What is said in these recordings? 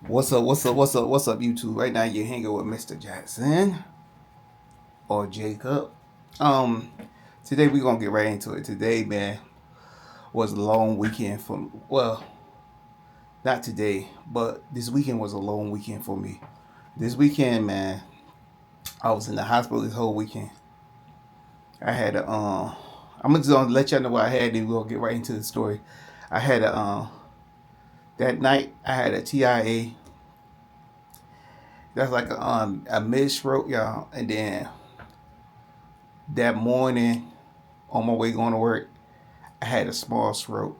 What's up? What's up? What's up? What's up, YouTube? Right now, you're hanging with Mr. Jackson or Jacob. Um, Today we're gonna get right into it. Today, man, was a long weekend for not today, but this weekend was a long weekend for me. This weekend, man, I was in the hospital this whole weekend. I had a I'm just gonna let y'all know what I had, then we're gonna get right into the story. I had a that night I had a TIA. That's like a mid stroke, y'all, and then that morning on my way going to work, I had a small stroke.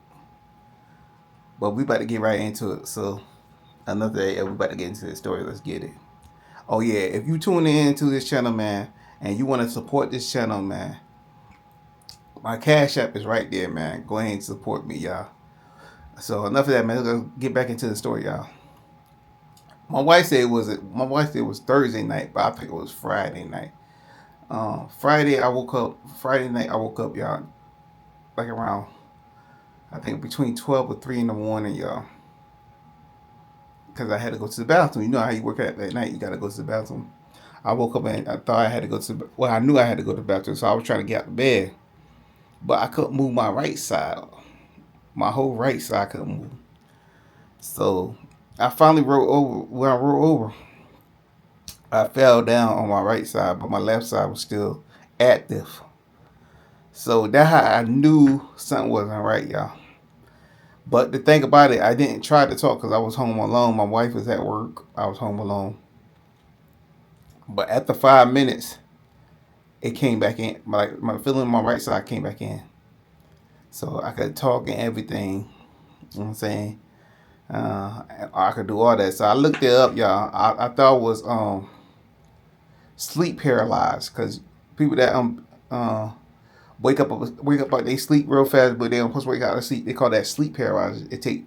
But we about to get right into it. So another day, we about to get into the story. Let's get it. Oh yeah, if you tune in to this channel, man, and you want to support this channel, man, my cash app is right there, man. Go ahead and support me, y'all. So enough of that, man. Let's get back into the story, y'all. My wife said it was Thursday night, but I think it was Friday night. Friday night I woke up, y'all, like around I think between 12 or 3 in the morning, y'all, because I had to go to the bathroom. You know how you work at night, you got to go to the bathroom. I woke up and I thought I had to go to, well, I knew I had to go to the bathroom, so I was trying to get out of bed, but I couldn't move my right side. My whole right side couldn't move. So I finally rolled over. When I rolled over, I fell down on my right side, but my left side was still active. So that's how I knew something wasn't right, y'all. But the thing about it, I didn't try to talk because I was home alone. My wife was at work. I was home alone. But after 5 minutes, it came back in. Like my feeling on my right side came back in. So I could talk and everything. You know what I'm saying? I could do all that. So I looked it up, y'all. I thought it was sleep paralyzed because people that wake up like they sleep real fast, but they don't supposed to wake out of sleep. They call that sleep paralysis. It take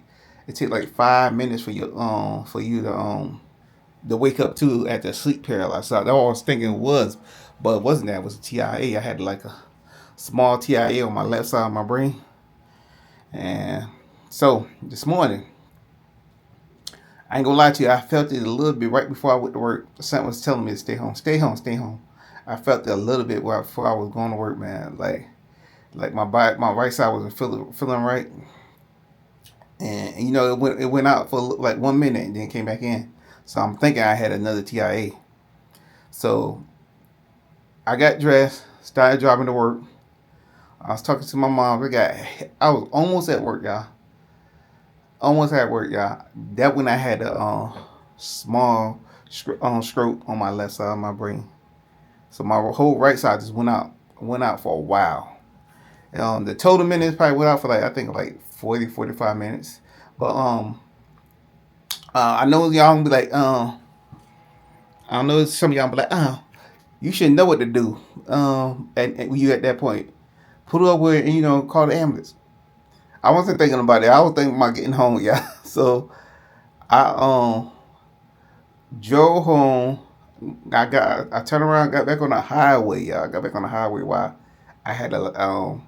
like 5 minutes for you to wake up to at the sleep paralysis. So that's what I was thinking it was, but it wasn't that. It was a TIA. I had like a small TIA on my left side of my brain, and so this morning, I ain't gonna lie to you, I felt it a little bit right before I went to work. Something was telling me to stay home, stay home, stay home. I felt it a little bit right before I was going to work, man. Like my right side wasn't feeling right, and you know it went out for like 1 minute and then came back in. So I'm thinking I had another TIA. So I got dressed, started driving to work. I was talking to my mom. I was almost at work, y'all. Almost at work, y'all. That when I had a small stroke on my left side of my brain. So my whole right side just went out for a while. The total minutes probably went out for like I think like 40, 45 minutes. But I know y'all gonna be like, I know some of y'all be like, you should know what to do. And when you at that point, pull over and call the ambulance. I wasn't thinking about it. I was thinking about getting home, yeah. So I drove home. I turned around, got back on the highway, y'all. I got back on the highway while I had a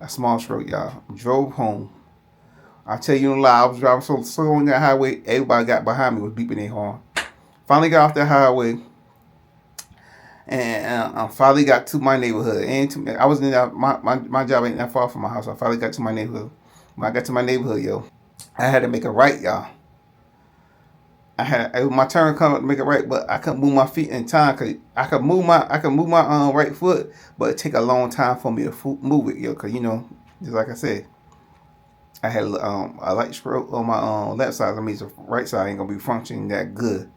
small stroke, y'all. Drove home. I tell you no lie, I was driving so slow on that highway. Everybody got behind me was beeping their horn. Finally got off the highway, and I finally got to my neighborhood. I was in my job ain't that far from my house. I finally got to my neighborhood. When I got to my neighborhood, yo, I had to make a right, y'all. It was my turn to come up to make it right, but I couldn't move my feet in time because I could move my right foot, but it take a long time for me to move it, yo. Because just like I said, I had a light stroke on my left side. That means the right side ain't gonna be functioning that good.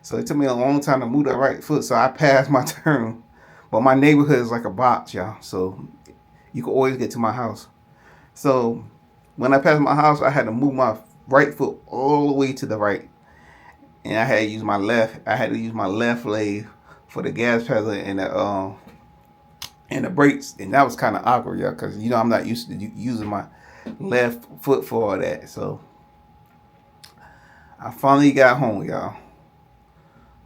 So it took me a long time to move that right foot. So I passed my turn, but my neighborhood is like a box, y'all. So you can always get to my house. So when I passed my house, I had to move my right foot all the way to the right, and I had to use my left. I had to use my left leg for the gas pedal and the brakes, and that was kind of awkward, yeah, because I'm not used to using my left foot for all that. So I finally got home, y'all.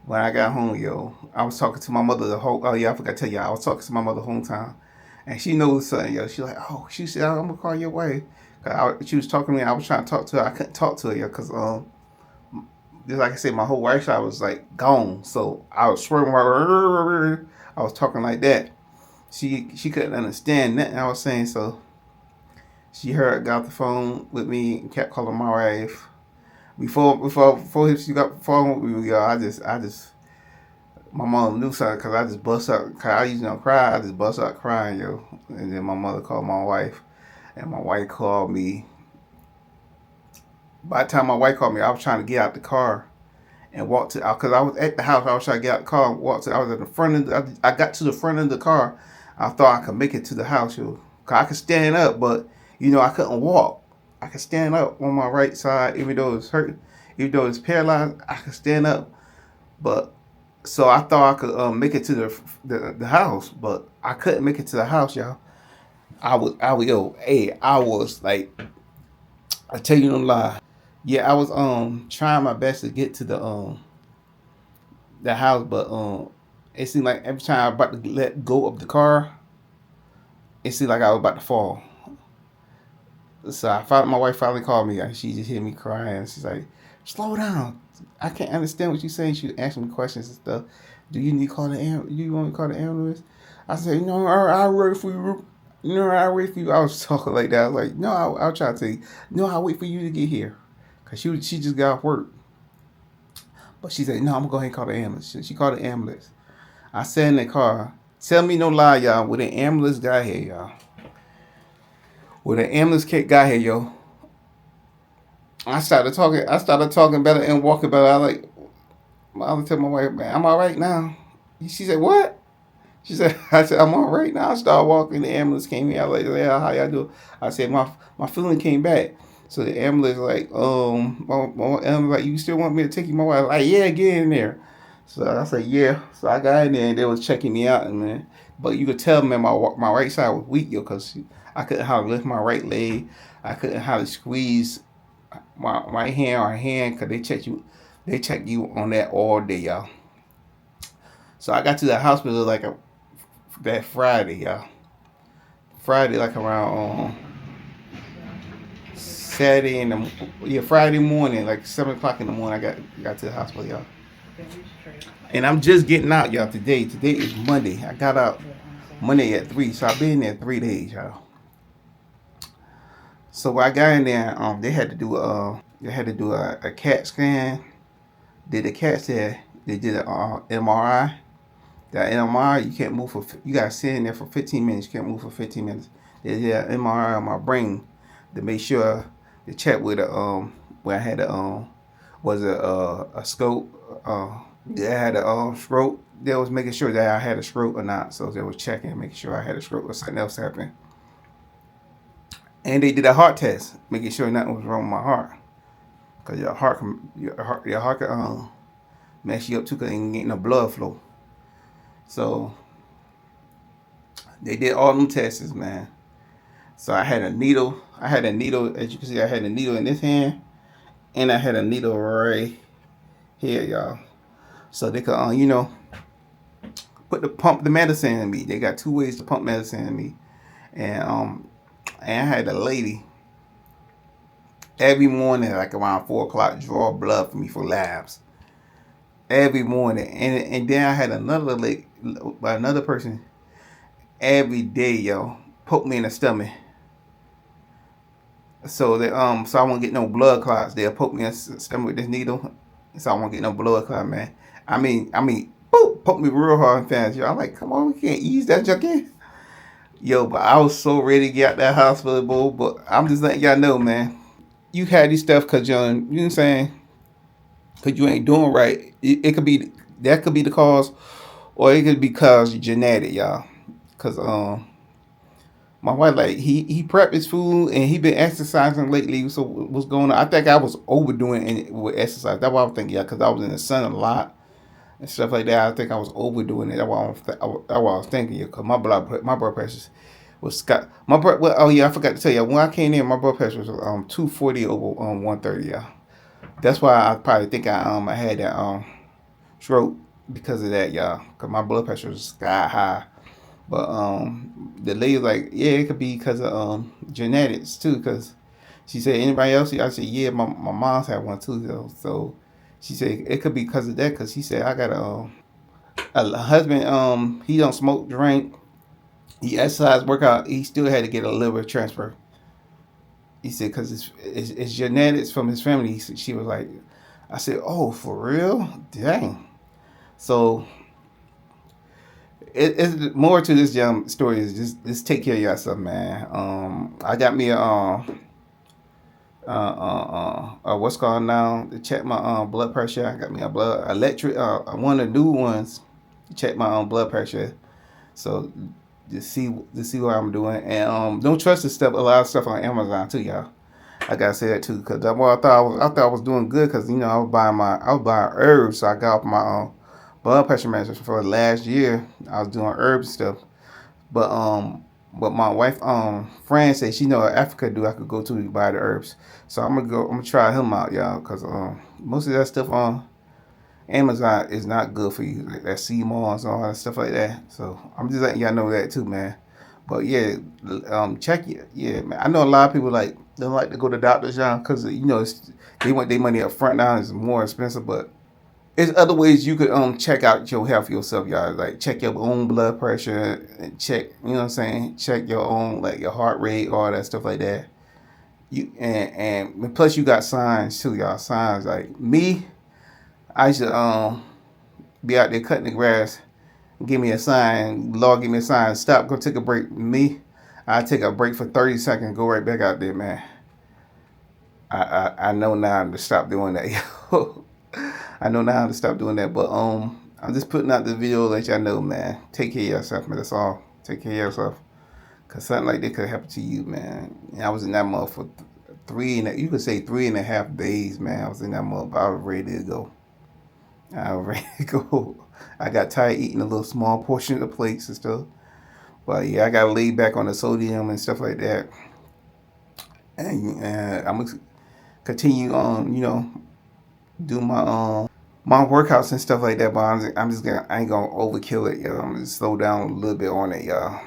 When I got home, yo, I was talking to my mother the whole. Oh yeah, I forgot to tell y'all. I was talking to my mother the whole time, and she knows something, yo. She's like, oh, she said, I'm gonna call your wife. She was talking to me. I was trying to talk to her. I couldn't talk to her, yo, because just like I said, my whole right side was like gone. So I was swerving, I was talking like that. She couldn't understand nothing I was saying, so she got the phone with me and kept calling my wife. Before she got the phone with me, y'all, I just my mom knew something because I just bust out. Cause I usually don't cry. I just bust out crying, yo. And then my mother called my wife, and my wife called me. By the time my wife called me, I was trying to get out the car and walk to, because I was at the house. I was trying to get out the car and walk to. I was at the front of. I got to the front of the car. I thought I could make it to the house, yo. Cause I could stand up, but I couldn't walk. I could stand up on my right side, even though it's hurting, even though it's paralyzed. I could stand up, but so I thought I could make it to the house, but I couldn't make it to the house, y'all. I was like, I tell you no lie. Yeah, I was trying my best to get to the house, but it seemed like every time I was about to let go of the car, it seemed like I was about to fall. So my wife finally called me. And she just hear me crying. She's like, "Slow down. I can't understand what you're saying." She was asking me questions and stuff. Do you need to call the ambulance? Do you want me to call the ambulance? I said, "No, I'll wait for you. No, I'll wait for you." I was talking like that. I was like, "No, I'll try to tell you. No, I'll wait for you to get here." Cause she just got off work. But she said, "No, I'm gonna go ahead and call the ambulance." She called the ambulance. I sat in the car. Tell me no lie, y'all. With an ambulance got here, y'all. With an ambulance kit got here, yo. I started talking. I started talking better and walking better. I like. I would tell my wife, "Man, I'm all right now." She said, "What?" She said, "I said I'm all right now." I started walking. The ambulance came in. I was like, "Yeah, how y'all do?" I said, "My feeling came back." So the ambulance like, my ambulance like, "You still want me to take you?" My wife like, "Yeah, get in there." So I said, "Yeah." So I got in there and they was checking me out, and man, but you could tell, man, my right side was weak, yo, cause I couldn't hardly lift my right leg. I couldn't hardly squeeze my right hand or hand, cause they check you on that all day, y'all. So I got to the hospital like that Friday, y'all. Friday, like around Saturday in the Friday morning, like 7 o'clock in the morning. I got to the hospital, y'all. And I'm just getting out, y'all. Today is Monday. I got out Monday at 3, so I've been there 3 days, y'all. So when I got in there, they had to do a CAT scan. Did a CAT scan. They did an MRI. That MRI, you can't move you gotta sit in there for 15 minutes. You can't move for 15 minutes. They did an MRI on my brain to make sure to check with where I had was a scope. They had a stroke. They was making sure that I had a stroke or not. So they was checking, making sure I had a stroke or something else happened. And they did a heart test, making sure nothing was wrong with my heart. Cause your heart can mess you up too, cause you ain't getting no blood flow. So they did all them tests, man. So I had a needle. As you can see, I had a needle in this hand, and I had a needle right here, y'all. So they could, pump the medicine in me. They got 2 ways to pump medicine in me, and I had a lady every morning, like around 4 o'clock, draw blood for me for labs every morning, and then I had another person every day, yo, poke me in the stomach. So so I won't get no blood clots. They'll poke me in the stomach with this needle, so I won't get no blood clot, man. Boop, poke me real hard and fast. Yo, I'm like, come on, we can't ease that junk in. Yo, but I was so ready to get out that hospital, bro. But I'm just letting y'all know, man. You had these stuff because you know what I'm saying? Because you ain't doing right. It could be, that could be the cause, or it could be because you're genetic, y'all. Because my wife, like, he prepped his food and he been exercising lately. So what's going on? I think I was overdoing it with exercise. That's what I was thinking, yeah, because I was in the sun a lot and stuff like that. I think I was overdoing it. That's what I was thinking, yeah, because my blood pressure was Scott. My blood. Well, oh yeah, I forgot to tell you. When I came in, my blood pressure was 240 over 130. Yeah, that's why I probably think I had that stroke because of that, y'all. Cause my blood pressure was sky high. But the lady was like, yeah, it could be because of genetics too. Cause she said, anybody else? I said, yeah, my mom's had one too. So She said it could be because of that. Because she said I got a husband. He don't smoke, drink. He exercise, work out. He still had to get a liver transfer. He said because it's genetics from his family. She was like, I said, oh, for real? Dang. So it's more to this young story is just take care of yourself, man. I got me what's called now to check my blood pressure. I got me a blood electric one of the new ones to check my blood pressure. So to see what I'm doing, and don't trust the stuff. A lot of stuff on Amazon too, y'all. I gotta say that too, cause I thought I was doing good, cause I was buying herbs, so I got off my blood pressure medicine for last year. I was doing herbs and stuff, but my wife friend said she know what Africa do. I could go to buy the herbs, so I'm gonna try him out, y'all, cause most of that stuff on Amazon is not good for you, like that sea moss and all that stuff like that. So I'm just letting y'all know that too, man. But yeah, check it. Yeah, man. I know a lot of people like don't like to go to doctors, y'all, because they want their money up front now. It's more expensive, but there's other ways you could check out your health yourself, y'all. Like check your own blood pressure and check, you know what I'm saying? Check your own like your heart rate, all that stuff like that. You and plus you got signs too, y'all. Signs like me. I should be out there cutting the grass. Give me a sign. Lord, give me a sign. Stop. Go take a break. Me, I take a break for 30 seconds. Go right back out there, man. I know now to stop doing that. I know now to stop doing that. But I'm just putting out the video to let y'all know, man. Take care of yourself, man. That's all. Take care of yourself. Cause something like that could happen to you, man. And I was in that mud for you could say 3.5 days, man. I was in that mud. I was ready to go. I was ready to go. I got tired eating a little small portion of the plates and stuff. But yeah, I got to lay back on the sodium and stuff like that. And I'm going to continue on, do my workouts and stuff like that. But I ain't going to overkill it, y'all. I'm going to slow down a little bit on it, y'all.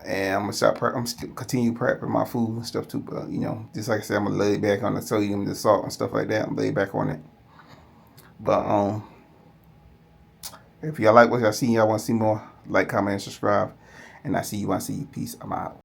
And I'm going to continue prepping my food and stuff too. But, just like I said, I'm going to lay back on the sodium, the salt and stuff like that. I'm lay back on it. But, if y'all like what y'all see, y'all want to see more, like, comment, and subscribe. And I see you. Peace. I'm out.